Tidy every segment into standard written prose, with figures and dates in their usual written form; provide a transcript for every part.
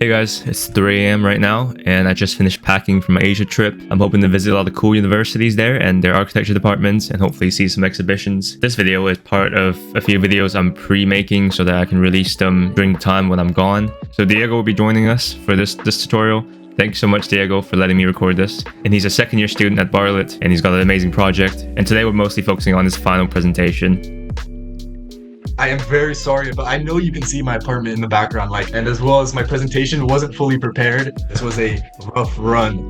Hey guys, it's 3 a.m. right now, and I just finished packing for my Asia trip. I'm hoping to visit a lot of cool universities there and their architecture departments, and hopefully see some exhibitions. This video is part of a few videos I'm pre-making so that I can release them during the time when I'm gone. So Diego will be joining us for this tutorial. Thanks so much, Diego, for letting me record this. And he's a second-year student at Bartlett, and he's got an amazing project. And today we're mostly focusing on his final presentation. I am very sorry, but I know you can see my apartment in the background, and as well as my presentation wasn't fully prepared. This was a rough run.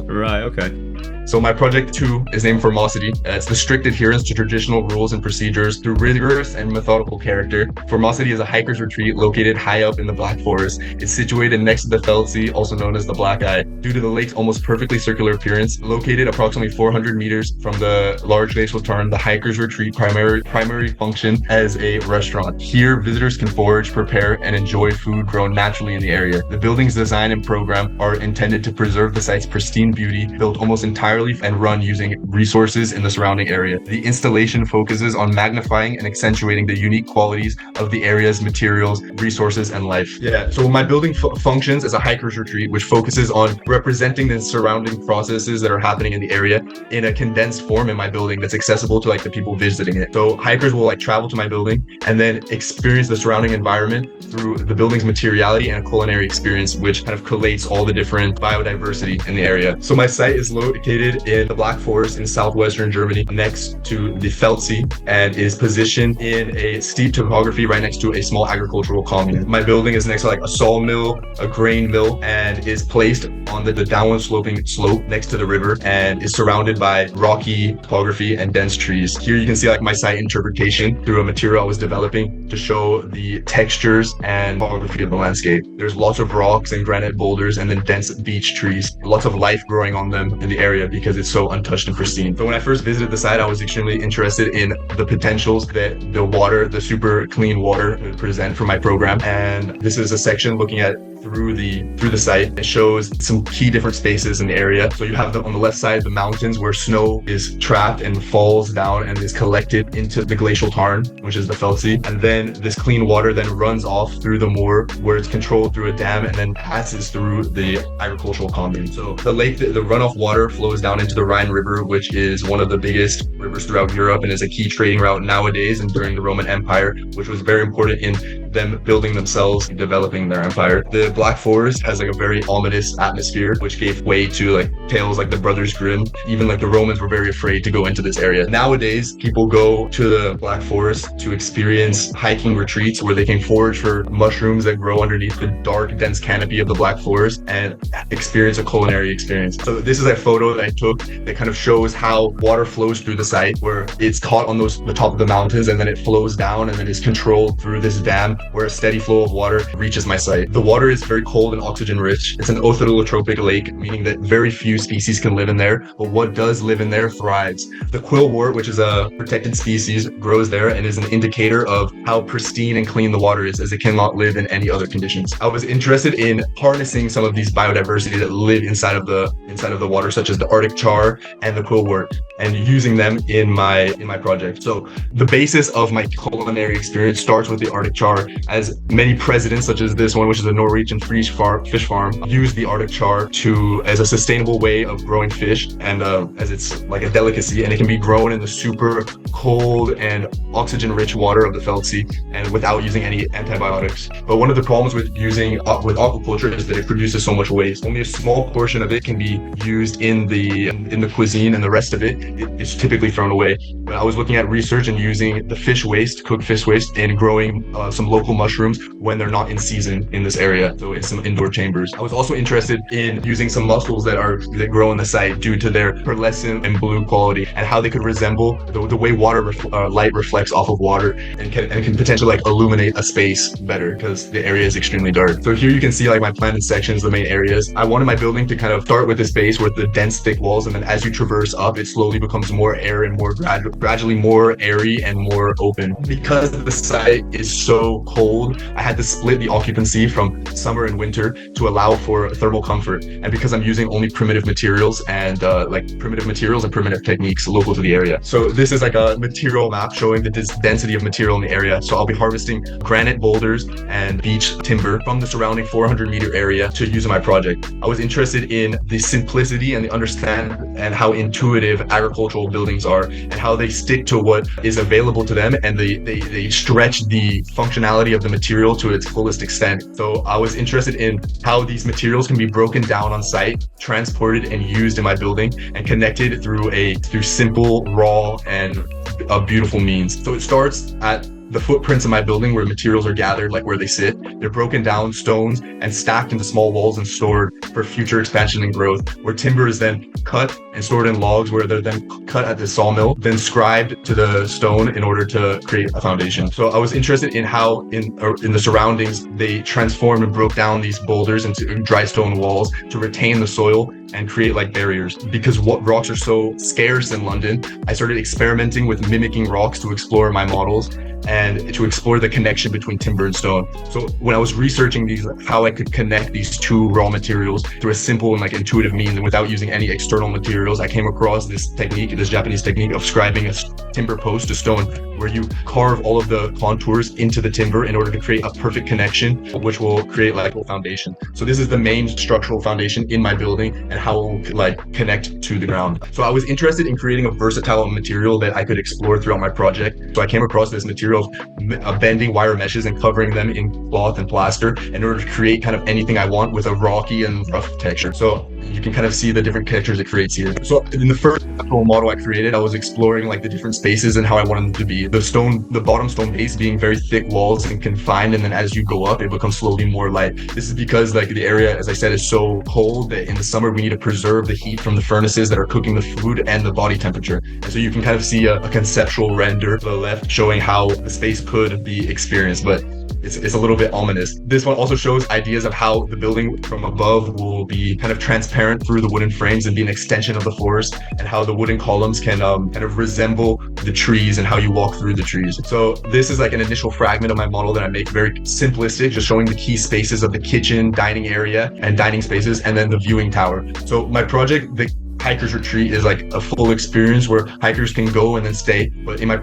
Right, okay. So my project 2 is named Formosity. It's the strict adherence to traditional rules and procedures through rigorous and methodical character. Formosity is a hiker's retreat located high up in the Black Forest. It's situated next to the Feldsee, also known as the Black Eye. Due to the lake's almost perfectly circular appearance, located approximately 400 meters from the large glacial tarn, the hiker's retreat primary function as a restaurant. Here, visitors can forage, prepare, and enjoy food grown naturally in the area. The building's design and program are intended to preserve the site's pristine beauty, built almost entirely and run using resources in the surrounding area. The installation focuses on magnifying and accentuating the unique qualities of the area's materials, resources, and life. Yeah, so my building functions as a hiker's retreat, which focuses on representing the surrounding processes that are happening in the area in a condensed form in my building that's accessible to the people visiting it. So hikers will travel to my building and then experience the surrounding environment through the building's materiality and a culinary experience, which kind of collates all the different biodiversity in the area. So my site is located in the Black Forest in southwestern Germany, next to the Feldsee, and is positioned in a steep topography right next to a small agricultural commune. My building is next to a sawmill, a grain mill, and is placed on the downward sloping slope next to the river, and is surrounded by rocky topography and dense trees. Here you can see my site interpretation through a material I was developing to show the textures and topography of the landscape. There's lots of rocks and granite boulders, and then dense beech trees. Lots of life growing on them in the area because it's so untouched and pristine. So when I first visited the site, I was extremely interested in the potentials that the super clean water would present for my program. And this is a section looking at through the site. It shows some key different spaces in the area. So you have on the left side the mountains where snow is trapped and falls down and is collected into the glacial tarn, which is the Feldsee. And then this clean water then runs off through the moor where it's controlled through a dam and then passes through the agricultural commune. So the lake, the runoff water flows down into the Rhine River, which is one of the biggest rivers throughout Europe and is a key trading route nowadays and during the Roman Empire, which was very important in them building themselves, developing their empire. The Black Forest has a very ominous atmosphere, which gave way to tales like the Brothers Grimm. Even the Romans were very afraid to go into this area. Nowadays, people go to the Black Forest to experience hiking retreats where they can forage for mushrooms that grow underneath the dark, dense canopy of the Black Forest and experience a culinary experience. So this is a photo that I took that kind of shows how water flows through the site, where it's caught on the top of the mountains and then it flows down and then is controlled through this dam where a steady flow of water reaches my site. The water is very cold and oxygen rich. It's an orthotrophic lake, meaning that very few species can live in there, but what does live in there thrives. The quillwort, which is a protected species, grows there and is an indicator of how pristine and clean the water is, as it cannot live in any other conditions. I was interested in harnessing some of these biodiversity that live inside of the water, such as the Arctic char and the quillwort, and using them in my project. So the basis of my culinary experience starts with the Arctic char, as many presidents, such as this one, which is a Norwegian fish farm, use the Arctic char as a sustainable way of growing fish, and as it's a delicacy, and it can be grown in the super cold and oxygen-rich water of the Feldsee and without using any antibiotics. But one of the problems with aquaculture is that it produces so much waste. Only a small portion of it can be used in the cuisine, and the rest of it is typically thrown away. But I was looking at research and using the cooked fish waste, in growing some local mushrooms when they're not in season in this area, so in some indoor chambers. I was also interested in using some mussels that grow on the site due to their pearlescent and blue quality, and how they could resemble the way light reflects off of water and can potentially illuminate a space better because the area is extremely dark. So here you can see my planted sections, the main areas. I wanted my building to kind of start with this base with the dense thick walls, and then as you traverse up, it slowly becomes more air and more gradually more airy and more open. Because the site is so cold, I had to split the occupancy from summer and winter to allow for thermal comfort. And because I'm using only primitive materials and primitive techniques local to the area. So this is like a material map showing the density of material in the area. So I'll be harvesting granite boulders and beech timber from the surrounding 400-meter area to use in my project. I was interested in the simplicity and the understand and how intuitive agricultural buildings are and how they stick to what is available to them, and they stretch the functionality of the material to its fullest extent. So I was interested in how these materials can be broken down on site, transported and used in my building, and connected through simple, raw, and a beautiful means. So it starts at the footprints of my building where materials are gathered, like where they sit. They're broken down stones and stacked into small walls and stored for future expansion and growth, where timber is then cut and stored in logs where they're then cut at the sawmill, then scribed to the stone in order to create a foundation. So I was interested in how in the surroundings, they transformed and broke down these boulders into dry stone walls to retain the soil and create like barriers. Because what rocks are so scarce in London, I started experimenting with mimicking rocks to explore my models and to explore the connection between timber and stone. So when I was researching these, how I could connect these two raw materials through a simple and like intuitive means and without using any external materials, I came across this technique, this Japanese technique of scribing a timber post to stone, where you carve all of the contours into the timber in order to create a perfect connection, which will create like a foundation. So this is the main structural foundation in my building and how it will like connect to the ground. So I was interested in creating a versatile material that I could explore throughout my project. So I came across this material of bending wire meshes and covering them in cloth and plaster in order to create kind of anything I want with a rocky and rough texture. So you can kind of see the different textures it creates here. So in the first model I created, I was exploring like the different spaces and how I wanted them to be. The bottom stone base being very thick walls and confined, and then as you go up, it becomes slowly more light. This is because like the area, as I said, is so cold that in the summer we need to preserve the heat from the furnaces that are cooking the food and the body temperature. And so you can kind of see a conceptual render to the left showing how the space could be experienced, but it's a little bit ominous. This one also shows ideas of how the building from above will be kind of transparent through the wooden frames and be an extension of the forest, and how the wooden columns can kind of resemble the trees and how you walk through the trees. So this is like an initial fragment of my model that I make very simplistic, just showing the key spaces of the kitchen, dining area, and dining spaces, and then the viewing tower. So my project, the hiker's retreat, is like a full experience where hikers can go and then stay, but in my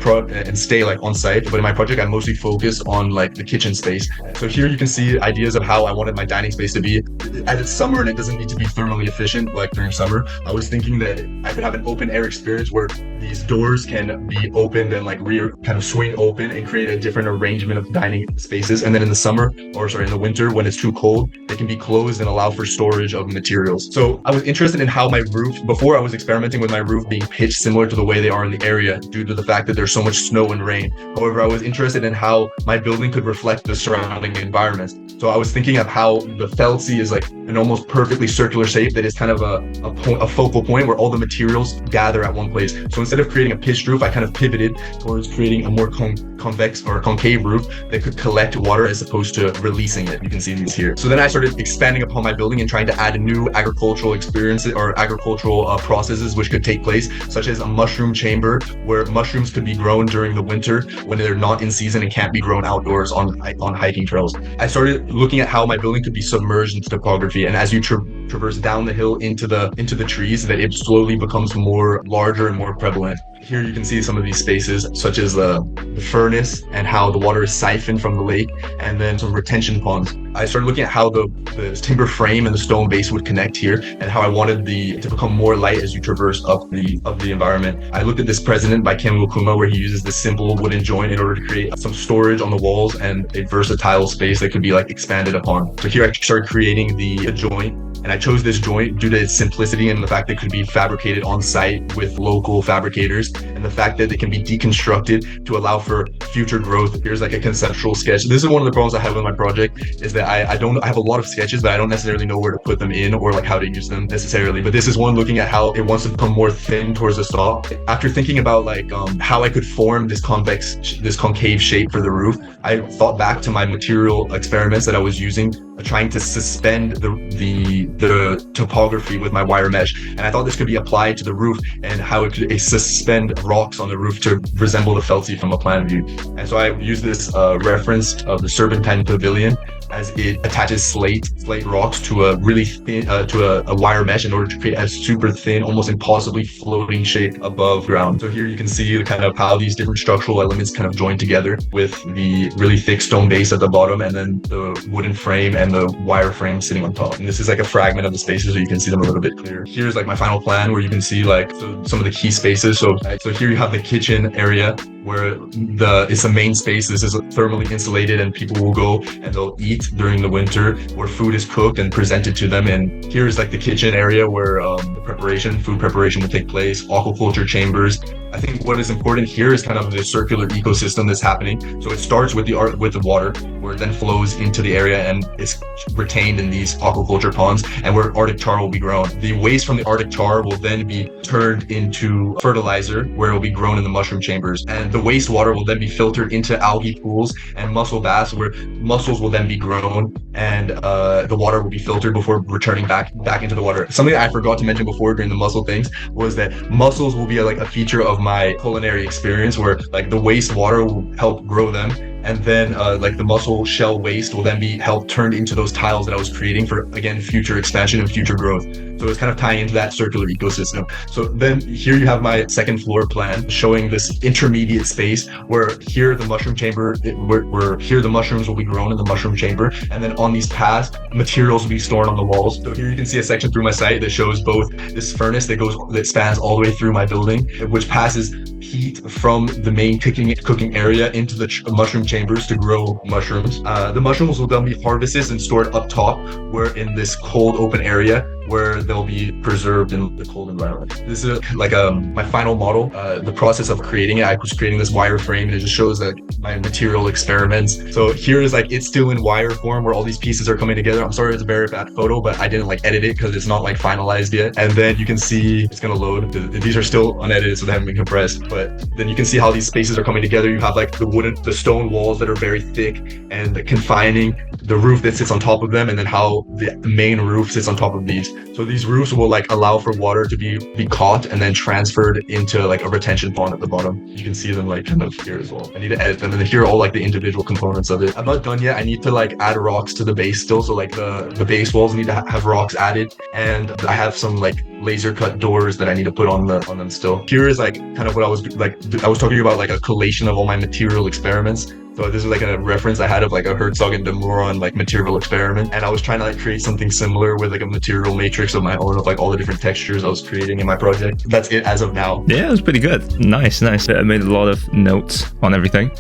stay like on site. But in my project, I mostly focus on like the kitchen space. So here you can see ideas of how I wanted my dining space to be. As it's summer and it doesn't need to be thermally efficient like during summer, I was thinking that I could have an open air experience where these doors can be opened and like kind of swing open and create a different arrangement of dining spaces. And then in the winter, when it's too cold, they can be closed and allow for storage of materials. So I was interested in how my roof, before I was experimenting with my roof being pitched similar to the way they are in the area due to the fact that there's so much snow and rain. However, I was interested in how my building could reflect the surrounding environments. So I was thinking of how the Feltsea is like an almost perfectly circular shape that is kind of a focal point where all the materials gather at one place. So instead of creating a pitched roof, I kind of pivoted towards creating a more convex or concave roof that could collect water as opposed to releasing it. You can see these here. So then I started expanding upon my building and trying to add new agricultural experiences or agricultural processes which could take place, such as a mushroom chamber where mushrooms could be grown during the winter when they're not in season and can't be grown outdoors on hiking trails. I started looking at how my building could be submerged into topography, and as you traverse down the hill into the trees, that it slowly becomes more larger and more prevalent. Here you can see some of these spaces, such as the furnace and how the water is siphoned from the lake, and then some retention ponds. I started looking at how the timber frame and the stone base would connect here, and how I wanted to become more light as you traverse up the environment. I looked at this President by Ken Wakuma, where he uses this simple wooden joint in order to create some storage on the walls and a versatile space that could be like expanded upon. So here I started creating the joint. And I chose this joint due to its simplicity and the fact that it could be fabricated on site with local fabricators, and the fact that it can be deconstructed to allow for future growth. Here's like a conceptual sketch. This is one of the problems I have with my project, is that I have a lot of sketches, but I don't necessarily know where to put them in or like how to use them necessarily. But this is one looking at how it wants to become more thin towards the top. After thinking about like how I could form this concave shape for the roof, I thought back to my material experiments that I was using, trying to suspend the the topography with my wire mesh. And I thought this could be applied to the roof and how it could suspend rocks on the roof to resemble the felsie from a plan view. And so I used this reference of the Serpentine Pavilion, as it attaches slate rocks to a really thin to a wire mesh in order to create a super thin, almost impossibly floating shape above ground. So here you can see kind of how these different structural elements kind of join together with the really thick stone base at the bottom, and then the wooden frame and the wire frame sitting on top. And this is like a fragment of the spaces, so you can see them a little bit clearer. Here's like my final plan, where you can see like some of the key spaces. So here you have the kitchen area, where it's a main space. This is thermally insulated, and people will go and they'll eat during the winter, where food is cooked and presented to them. And here is like the kitchen area where food preparation will take place, aquaculture chambers. I think what is important here is kind of the circular ecosystem that's happening. So it starts with the water, where it then flows into the area and is retained in these aquaculture ponds, and where Arctic char will be grown. The waste from the Arctic char will then be turned into fertilizer, where it will be grown in the mushroom chambers. And the wastewater will then be filtered into algae pools and mussel baths, where mussels will then be grown, and the water will be filtered before returning back into the water. Something I forgot to mention before during the mussel things was that mussels will be like a feature of my culinary experience, where like the wastewater will help grow them, and then like the mussel shell waste will then be helped turned into those tiles that I was creating for, again, future expansion and future growth. So it's kind of tying into that circular ecosystem. So then here you have my second floor plan, showing this intermediate space where here the mushroom chamber, where here the mushrooms will be grown in the mushroom chamber, and then on these paths, materials will be stored on the walls. So here you can see a section through my site that shows both this furnace that spans all the way through my building, which passes heat from the main cooking area into the mushroom chambers to grow mushrooms. The mushrooms will then be harvested and stored up top, where in this cold open area, where they'll be preserved in the cold environment. This is like my final model. The process of creating it, I was creating this wire frame, and it just shows like my material experiments. So here is like it's still in wire form, where all these pieces are coming together. I'm sorry it's a very bad photo, but I didn't like edit it because it's not like finalized yet. And then you can see it's gonna load. These are still unedited, so they haven't been compressed. But then you can see how these spaces are coming together. You have like the stone walls that are very thick and confining, the roof that sits on top of them, and then how the main roof sits on top of these. So these roofs will like allow for water to be caught and then transferred into like a retention pond at the bottom. You can see them like kind of here as well. I need to edit them, and then here are all like the individual components of it. I'm not done yet. I need to like add rocks to the base still. So like the base walls need to have rocks added, and I have some like laser cut doors that I need to put on them still. Here is like kind of what I was talking about, like a collation of all my material experiments. So this is like a reference I had of like a Herzog and de Meuron like material experiment, and I was trying to like create something similar with like a material matrix of my own of like all the different textures I was creating in my project. That's it as of now. Yeah, it was pretty good. Nice. I made a lot of notes on everything.